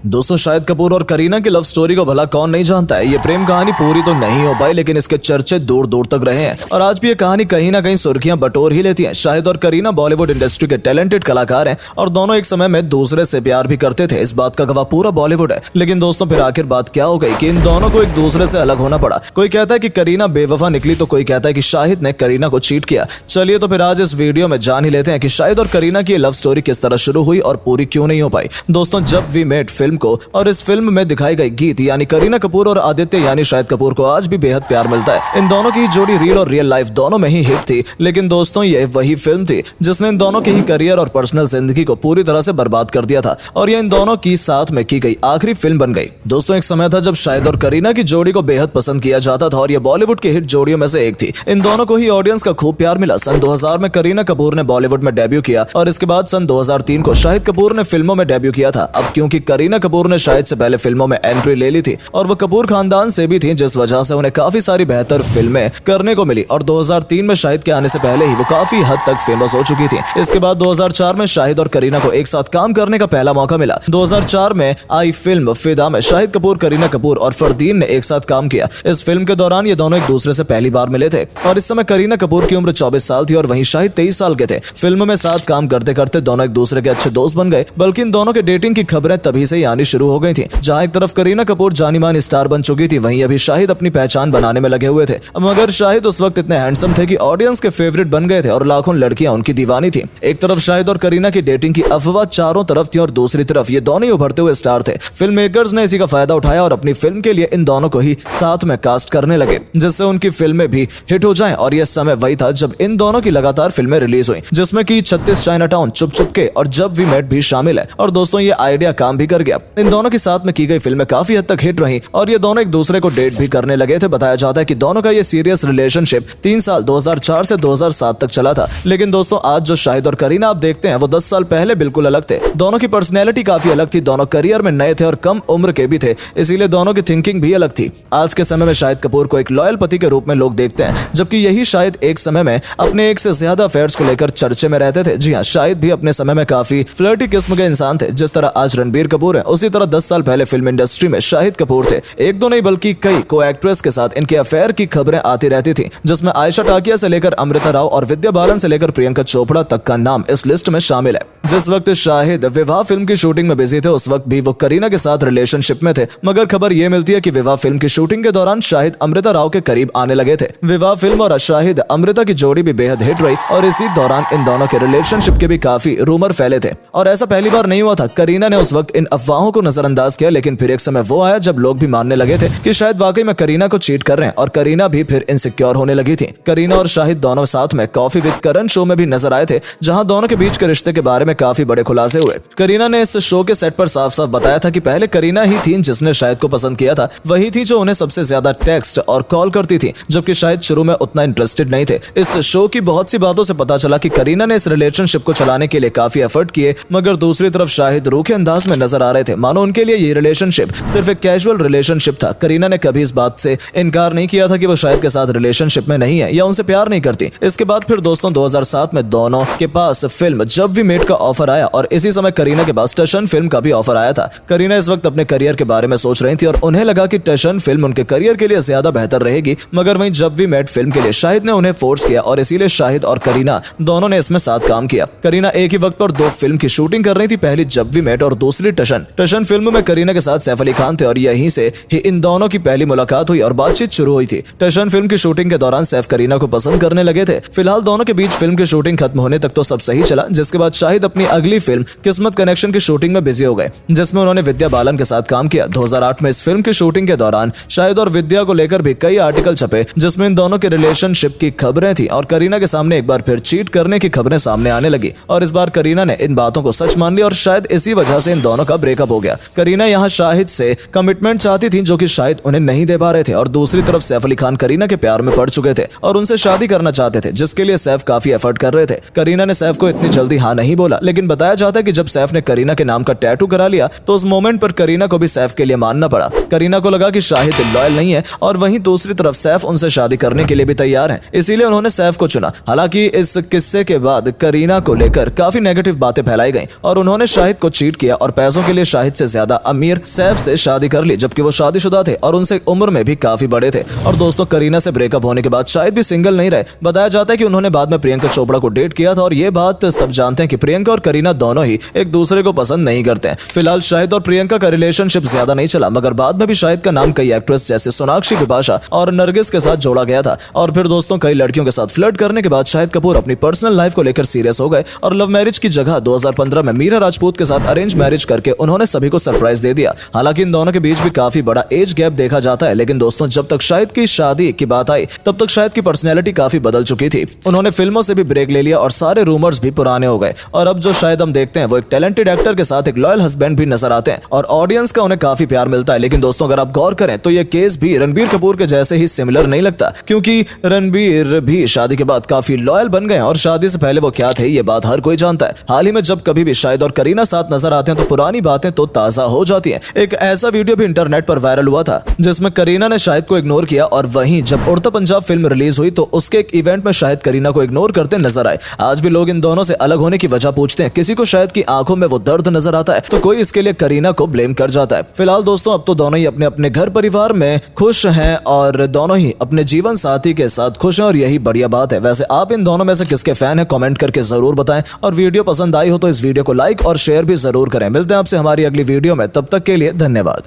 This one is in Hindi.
दोस्तों शाहिद कपूर और करीना की लव स्टोरी को भला कौन नहीं जानता है। ये प्रेम कहानी पूरी तो नहीं हो पाई, लेकिन इसके चर्चे दूर दूर तक रहे हैं और आज भी ये कहानी कहीं ना कहीं सुर्खियां बटोर ही लेती है। शाहिद और करीना बॉलीवुड इंडस्ट्री के टैलेंटेड कलाकार हैं और दोनों एक समय में दूसरे से प्यार भी करते थे। इस बात का गवाह पूरा बॉलीवुड है। लेकिन दोस्तों फिर आखिर बात क्या हो गई कि इन दोनों को एक दूसरे से अलग होना पड़ा। कोई कहता है कि करीना बेवफा निकली तो कोई कहता है कि शाहिद ने करीना को चीट किया। चलिए तो फिर आज इस वीडियो में जान ही लेते हैं कि शाहिद और करीना की लव स्टोरी किस तरह शुरू हुई और पूरी क्यों नहीं हो पाई। दोस्तों जब वी मेट फिल्म को और इस फिल्म में दिखाई गई गीत यानी करीना कपूर और आदित्य यानी शाहिद कपूर को आज भी बेहद प्यार मिलता है। इन दोनों की जोड़ी रील और रियल लाइफ दोनों में ही हिट थी। लेकिन दोस्तों ये वही फिल्म थी जिसने इन दोनों की ही करियर और पर्सनल जिंदगी को पूरी तरह से बर्बाद कर दिया था और ये इन दोनों की साथ में की गई आखिरी फिल्म बन गई। दोस्तों एक समय था जब शाहिद और करीना की जोड़ी को बेहद पसंद किया जाता था और ये बॉलीवुड की हिट जोड़ियों में से एक थी। इन दोनों को ही ऑडियंस का खूब प्यार मिला। सन 2000 में करीना कपूर ने बॉलीवुड में डेब्यू किया और इसके बाद सन 2003 को शाहिद कपूर ने फिल्मों में डेब्यू किया था। अब क्योंकि करीना कपूर ने शाहिद से पहले फिल्मों में एंट्री ले ली थी और वो कपूर खानदान से भी थी, जिस वजह से उन्हें काफी सारी बेहतर फिल्में करने को मिली और 2003 में शाहिद के आने से पहले ही वो काफी हद तक फेमस हो चुकी थी। इसके बाद 2004 में शाहिद और करीना को एक साथ काम करने का पहला मौका मिला। 2004 में आई फिल्म फिदा में शाहिद कपूर, करीना कपूर और फरदीन ने एक साथ काम किया। इस फिल्म के दौरान ये दोनों एक दूसरे से पहली बार मिले थे और इस समय करीना कपूर की उम्र 24 साल थी और वहीं शाहिद 23 साल के थे। फिल्म में साथ काम करते करते दोनों एक दूसरे के अच्छे दोस्त बन गए। बल्कि इन दोनों के डेटिंग की खबरें तभी से ही आनी शुरू हो गई थी। जहां एक तरफ करीना कपूर जानी मानी स्टार बन चुकी थी, वहीं अभी शाहिद अपनी पहचान बनाने में लगे हुए थे। मगर शाहिद उस वक्त इतने हैंडसम थे कि ऑडियंस के फेवरेट बन गए थे और लाखों लड़कियां उनकी दीवानी थी। एक तरफ शाहिद और करीना की डेटिंग की अफवाह चारों तरफ थी और दूसरी तरफ ये दोनों ही उभरते हुए स्टार थे। फिल्म मेकर्स ने इसी का फायदा उठाया और अपनी फिल्म के लिए इन दोनों को ही साथ में कास्ट करने लगे, जिससे उनकी फिल्में भी हिट हो जाएं। और यह समय वही था जब इन दोनों की लगातार फिल्में रिलीज हुई, जिसमें कि 36 चाइनाटाउन, चुप चुप के और जब वी मेट भी शामिल है। और दोस्तों ये आइडिया काम भी कर गया। इन दोनों के साथ में की गई फिल्में काफी हद तक हिट रही और ये दोनों एक दूसरे को डेट भी करने लगे थे। बताया जाता है कि दोनों का ये सीरियस रिलेशनशिप 3 साल 2004 से 2007 तक चला था। लेकिन दोस्तों आज जो शाहिद और करीना आप देखते हैं वो 10 साल पहले बिल्कुल अलग थे। दोनों की पर्सनैलिटी काफी अलग थी, दोनों करियर में नए थे और कम उम्र के भी थे, इसीलिए दोनों की थिंकिंग भी अलग थी। आज के समय में शाहिद कपूर को एक लॉयल पति के रूप में लोग देखते हैं, जबकि यही शाहिद एक समय में अपने एक से ज्यादा अफेयर्स को लेकर चर्चे में रहते थे। जी हाँ, शाहिद भी अपने समय में काफी फ्लर्टी किस्म के इंसान थे। जिस तरह आज रणबीर कपूर है, उसी तरह 10 साल पहले फिल्म इंडस्ट्री में शाहिद कपूर थे। एक दो नहीं बल्कि कई को एक्ट्रेस के साथ इनके अफेयर की खबरें आती रहती थी, जिसमें आयशा टाकिया से लेकर अमृता राव और विद्या बालन से लेकर प्रियंका चोपड़ा तक का नाम इस लिस्ट में शामिल है। जिस वक्त शाहिद विवाह फिल्म की शूटिंग में बिजी थे, उस वक्त भी वो करीना के साथ रिलेशनशिप में थे। मगर खबर ये मिलती है कि विवाह फिल्म की शूटिंग के दौरान शाहिद अमृता राव के करीब आने लगे थे। विवाह फिल्म और शाहिद अमृता की जोड़ी भी बेहद हिट रही और इसी दौरान इन दोनों के रिलेशनशिप के भी काफी रूमर फैले थे और ऐसा पहली बार नहीं हुआ था। करीना ने उस वक्त इन अफवाहों को नजरअंदाज किया, लेकिन फिर एक समय वो आया जब लोग भी मानने लगे थे कि शायद वाकई में करीना को चीट कर रहे हैं और करीना भी फिर इनसिक्योर होने लगी थी। करीना और शाहिद दोनों साथ में कॉफी विद करण शो में भी नजर आए थे, जहां दोनों के बीच के रिश्ते के बारे में काफी बड़े खुलासे हुए। करीना ने इस शो के सेट पर साफ साफ बताया था कि पहले करीना ही थी जिसने शाहिद को पसंद किया था, वही थी जो उन्हें सबसे ज्यादा टेक्स्ट और कॉल करती थी, जबकि शाहिद शुरू में उतना इंटरेस्टेड नहीं थे। इस शो की बहुत सी बातों से पता चला कि करीना ने इस रिलेशनशिप को चलाने के लिए काफी एफर्ट किए, मगर दूसरी तरफ शाहिद रूखे अंदाज में नजर आ रहे थे, मानो उनके लिए ये रिलेशनशिप सिर्फ एक कैजुअल रिलेशनशिप था। करीना ने कभी इस बात से इनकार नहीं किया था कि वो शाहिद के साथ रिलेशनशिप में नहीं है या उनसे प्यार नहीं करती। इसके बाद फिर दोस्तों 2007 में दोनों के पास फिल्म जब वी मेट का ऑफर आया और इसी समय करीना के पास टशन फिल्म का भी ऑफर आया था। करीना इस वक्त अपने करियर के बारे में सोच रही थी और उन्हें लगा कि टशन फिल्म उनके करियर के लिए ज्यादा बेहतर रहेगी। मगर वहीं जब वी मेट फिल्म के लिए शाहिद ने उन्हें फोर्स किया और इसीलिए शाहिद और करीना दोनों ने इसमें साथ काम किया। करीना एक ही वक्त पर 2 फिल्म की शूटिंग कर रही थी, पहली जब वी मेट और दूसरी टशन। टशन फिल्म में करीना के साथ सैफ अली खान थे और यहीं से ही इन दोनों की पहली मुलाकात हुई और बातचीत शुरू हुई थी। टशन फिल्म की शूटिंग के दौरान सैफ करीना को पसंद करने लगे थे। फिलहाल दोनों के बीच फिल्म की शूटिंग खत्म होने तक तो सब सही चला, जिसके बाद शाहिद अपनी अगली फिल्म किस्मत कनेक्शन की शूटिंग में बिजी हो गए, जिसमें उन्होंने विद्या बालन के साथ काम किया। 2008 में इस फिल्म की शूटिंग के दौरान शाहिद और विद्या को लेकर भी कई आर्टिकल छपे, जिसमें इन दोनों के रिलेशनशिप की खबरें थी और करीना के सामने एक बार फिर चीट करने की खबरें सामने आने लगी और इस बार करीना ने इन बातों को सच मान लिया और शायद इसी वजह से इन दोनों का ब्रेकअप हो गया। करीना यहाँ शाहिद से कमिटमेंट चाहती थी, जो कि शाहिद उन्हें नहीं दे पा रहे थे और दूसरी तरफ सैफ अली खान करीना के प्यार में पड़ चुके थे और उनसे शादी करना चाहते थे, जिसके लिए सैफ काफी एफर्ट कर रहे थे। करीना ने सैफ को इतनी जल्दी हाँ नहीं बोला, लेकिन बताया जाता है कि जब सैफ ने करीना के नाम का टैटू करा लिया तो उस मोमेंट पर करीना को भी सैफ के लिए मानना पड़ा। करीना को लगा कि शाहिद लॉयल नहीं है और वहीं दूसरी तरफ सैफ उनसे शादी करने के लिए भी तैयार है, इसीलिए उन्होंने सैफ को चुना। हालांकि इस किस्से के बाद करीना को लेकर काफी नेगेटिव बातें फैलाई गई और उन्होंने शाहिद को चीट किया और पैसों के लिए शाहिद से ज्यादा अमीर सैफ से शादी कर ली, जबकि वो शादीशुदा थे और उनसे उम्र में भी काफी बड़े थे। और दोस्तों करीना से ब्रेकअप होने के बाद शाहिद भी सिंगल नहीं रहे। बताया जाता है कि उन्होंने बाद में प्रियंका चोपड़ा को डेट किया था और ये बात सब जानते हैं कि प्रियंका और करीना दोनों ही एक दूसरे को पसंद नहीं करते हैं। फिलहाल शाहिद और प्रियंका का रिलेशनशिप ज्यादा नहीं चला, मगर बाद में भी शाहिद का नाम कई एक्ट्रेस जैसे सोनाक्षी बिपाशा और नरगिस के साथ जोड़ा गया था। और फिर दोस्तों कई लड़कियों के साथ फ्लर्ट करने के बाद शाहिद कपूर अपनी पर्सनल लाइफ को लेकर सीरियस हो गए और लव मैरिज की जगह 2015 में मीरा राजपूत के साथ अरेंज मैरिज करके उन्होंने सभी को सरप्राइज दे दिया। हालांकि इन दोनों के बीच भी काफी बड़ा एज गैप देखा जाता है, लेकिन दोस्तों जब तक शाहिद की शादी की बात आई तब तक शाहिद की पर्सनैलिटी काफी बदल चुकी थी। उन्होंने फिल्मों से भी ब्रेक ले लिया और सारे रूमर्स भी पुराने हो गए और अब जो शायद हम देखते हैं वो एक टैलेंटेड एक्टर के साथ एक लॉयल हस्बैंड भी नजर आते हैं और ऑडियंस का उन्हें काफी प्यार मिलता है। लेकिन दोस्तों अगर आप गौर करें तो ये केस भी रणबीर कपूर के जैसे ही सिमिलर नहीं लगता, क्योंकि रणबीर भी शादी के बाद काफी लॉयल बन गए और शादी से पहले वो क्या थे ये बात हर कोई जानता है। हाल ही में जब कभी भी शाहिद और करीना साथ नजर आते हैं तो पुरानी बातें तो ताजा हो जाती हैं। एक ऐसा वीडियो भी इंटरनेट पर वायरल हुआ था जिसमें करीना ने शाहिद को इग्नोर किया और वहीं जब उड़ता पंजाब फिल्म रिलीज हुई तो उसके एक इवेंट में शाहिद करीना को इग्नोर करते नजर आए। आज भी लोग इन दोनों से अलग होने की वजह पूछते हैं। किसी को शायद की आंखों में वो दर्द नजर आता है तो कोई इसके लिए करीना को ब्लेम कर जाता है। फिलहाल दोस्तों अब तो दोनों ही अपने अपने घर परिवार में खुश हैं और दोनों ही अपने जीवन साथी के साथ खुश हैं और यही बढ़िया बात है। वैसे आप इन दोनों में से किसके फैन हैं कमेंट करके जरूर बताएं और वीडियो पसंद आई हो तो इस वीडियो को लाइक और शेयर भी जरूर करें। मिलते हैं आपसे हमारी अगली वीडियो में, तब तक के लिए धन्यवाद।